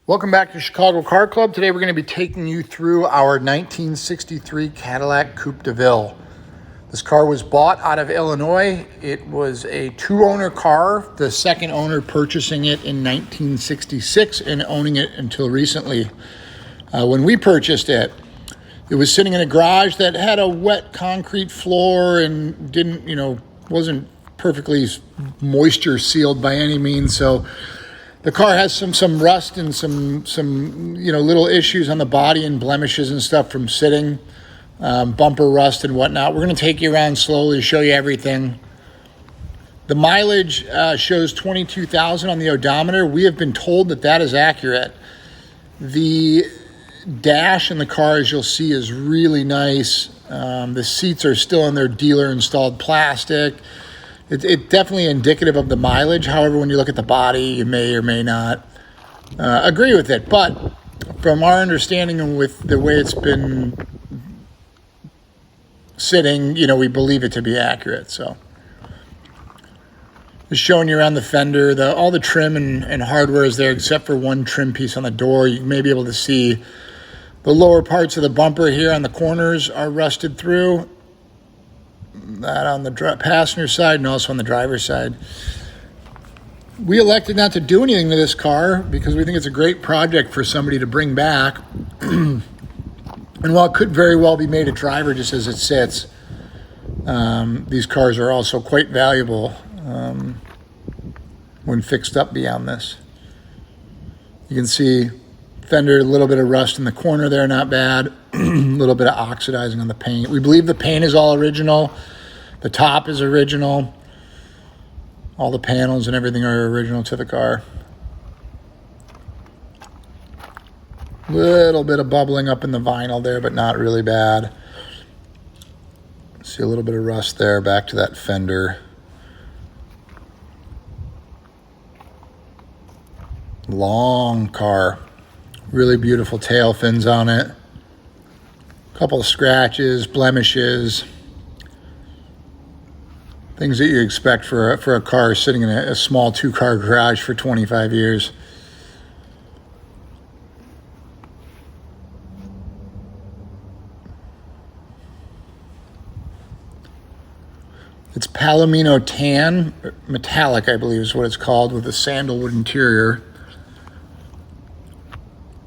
Welcome back to Chicago Car Club. Today we're going to be taking you through our 1963 Cadillac Coupe DeVille. This car was bought out of Illinois. It was a two-owner car, the second owner purchasing it in 1966 and owning it until recently. When we purchased it, it was sitting in a garage that had a wet concrete floor and wasn't perfectly moisture sealed by any means. So the car has some rust and some little issues on the body and blemishes and stuff from sitting, bumper rust and whatnot. We're going to take you around slowly, show you everything. The mileage shows 22,000 on the odometer. We have been told that is accurate. The dash in the car, as you'll see, is really nice. The seats are still in their dealer-installed plastic. It's definitely indicative of the mileage. However, when you look at the body, you may or may not agree with it. But from our understanding and with the way it's been sitting, we believe it to be accurate. So just showing you around the fender. All the trim and hardware is there except for one trim piece on the door. You may be able to see the lower parts of the bumper here on the corners are rusted through. That on the passenger side and also on the driver's side. We elected not to do anything to this car because we think it's a great project for somebody to bring back. And while it could very well be made a driver just as it sits, these cars are also quite valuable when fixed up beyond this. You can see fender, a little bit of rust in the corner there, not bad. A little bit of oxidizing on the paint. We believe the paint is all original. The top is original. All the panels and everything are original to the car. Little bit of bubbling up in the vinyl there, but not really bad. See a little bit of rust there. Back to that fender. Long car. Really beautiful tail fins on it. Couple of scratches, blemishes, things that you expect for a car sitting in a small two-car garage for 25 years. It's Palomino tan, metallic, I believe is what it's called, with a sandalwood interior.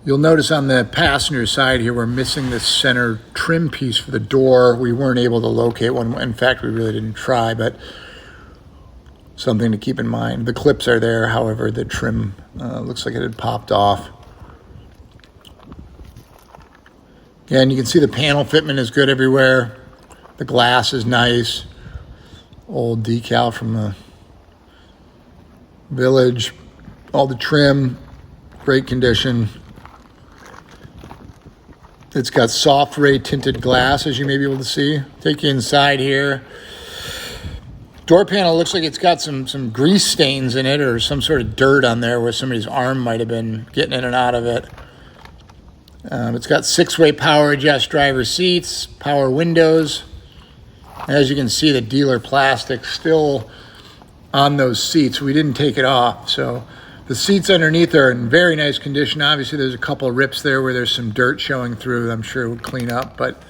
You'll notice on the passenger side here, we're missing this center trim piece for the door. We weren't able to locate one. In fact, we really didn't try, but something to keep in mind. The clips are there. However, the trim looks like it had popped off. And you can see the panel fitment is good everywhere. The glass is nice. Old decal from the Village. All the trim, great condition. It's got soft ray tinted glass, as you may be able to see. Take you inside here. Door panel looks like it's got some grease stains in it or some sort of dirt on there where somebody's arm might have been getting in and out of it. It's got 6-way power adjust driver seats, power windows. As you can see, the dealer plastic still on those seats. We didn't take it off, so the seats underneath are in very nice condition. Obviously, there's a couple of rips there where there's some dirt showing through. I'm sure it would clean up, but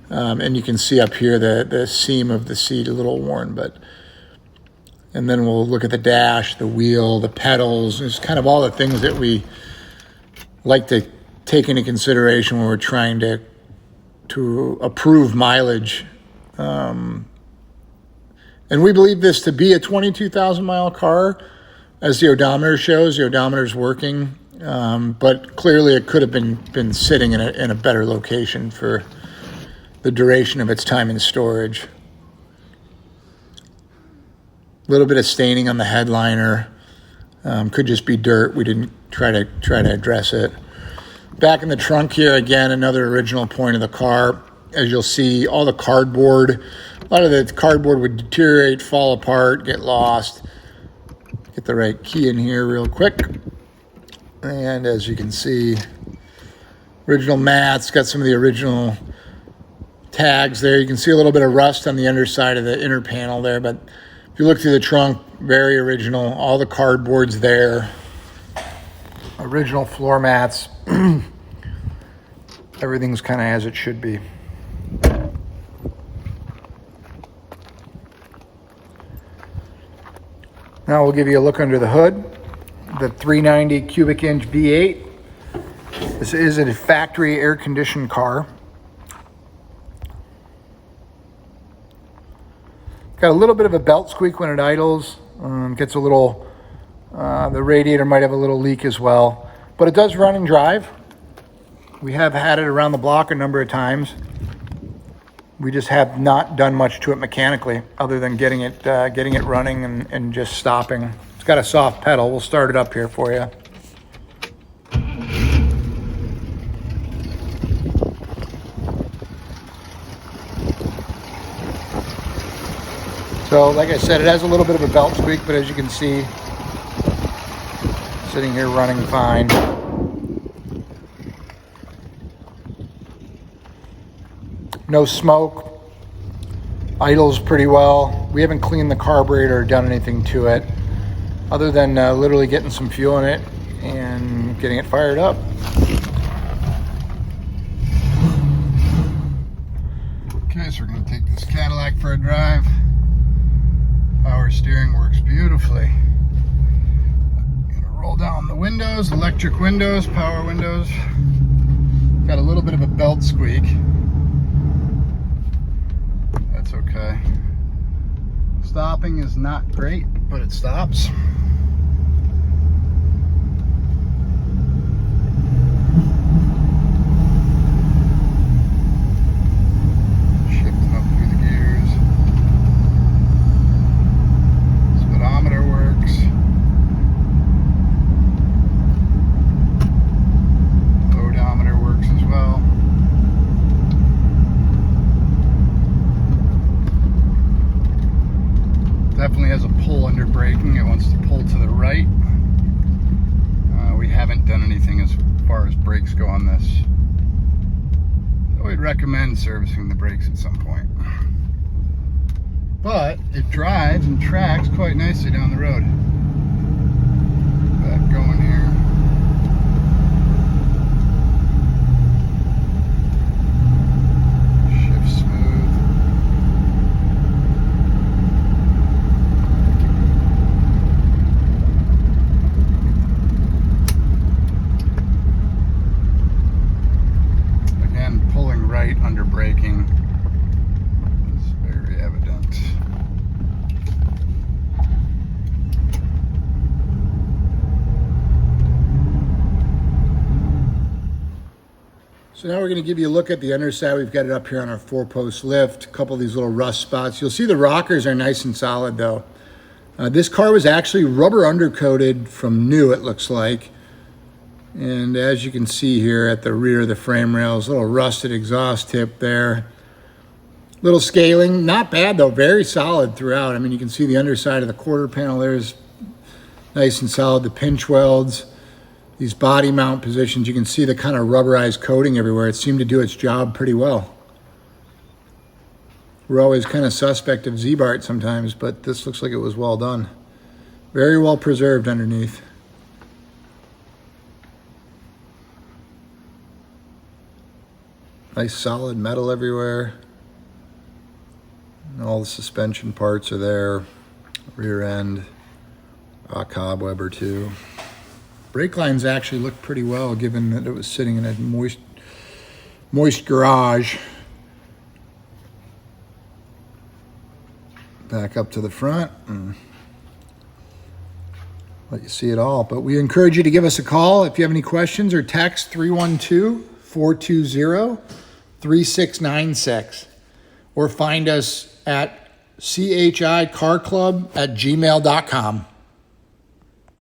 and you can see up here the seam of the seat a little worn. And then we'll look at the dash, the wheel, the pedals. It's kind of all the things that we like to take into consideration when we're trying to approve mileage. And we believe this to be a 22,000 mile car. As the odometer shows, the odometer is working, but clearly it could have been sitting in a better location for the duration of its time in storage. A little bit of staining on the headliner, could just be dirt. We didn't try to address it. Back in the trunk here, again, another original point of the car. As you'll see, all the cardboard, a lot of the cardboard would deteriorate, fall apart, get lost. Get the right key in here real quick. And as you can see, original mats, got some of the original tags there. You can see a little bit of rust on the underside of the inner panel there, but if you look through the trunk, very original. All the cardboard's there. Original floor mats. Everything's kind of as it should be. Now we'll give you a look under the hood. The 390 cubic inch V8. This is a factory air-conditioned car. Got a little bit of a belt squeak when it idles. Gets a little, the radiator might have a little leak as well. But it does run and drive. We have had it around the block a number of times. We just have not done much to it mechanically other than getting it running and just stopping. It's got a soft pedal. We'll start it up here for you. So like I said, it has a little bit of a belt squeak, but as you can see, sitting here running fine. No smoke, idles pretty well. We haven't cleaned the carburetor or done anything to it other than literally getting some fuel in it and getting it fired up. Okay, so we're gonna take this Cadillac for a drive. Power steering works beautifully. Gonna roll down the windows, electric windows, power windows. Got a little bit of a belt squeak. That's okay. Stopping is not great, but it stops. Shifting up through the gears. Speedometer works. Odometer works as well. Definitely has a pull under braking. It wants to pull to the right. We haven't done anything as far as brakes go on this. So we'd recommend servicing the brakes at some point. But it drives and tracks quite nicely down the road. Back going here. Under braking is very evident. So now we're going to give you a look at the underside. We've got it up here on our 4-post lift. A couple of these little rust spots. You'll see the rockers are nice and solid though. This car was actually rubber undercoated from new, it looks like. And as you can see here at the rear of the frame rails, a little rusted exhaust tip there. Little scaling, not bad though, very solid throughout. I mean, you can see the underside of the quarter panel there is nice and solid. The pinch welds, these body mount positions, you can see the kind of rubberized coating everywhere. It seemed to do its job pretty well. We're always kind of suspect of Z-Bart sometimes, but this looks like it was well done. Very well preserved underneath. Nice solid metal everywhere. And all the suspension parts are there. Rear end, a cobweb or two. Brake lines actually look pretty well given that it was sitting in a moist garage. Back up to the front and let you see it all. But we encourage you to give us a call if you have any questions, or text 312-420-3696, or find us at chicarclub@gmail.com.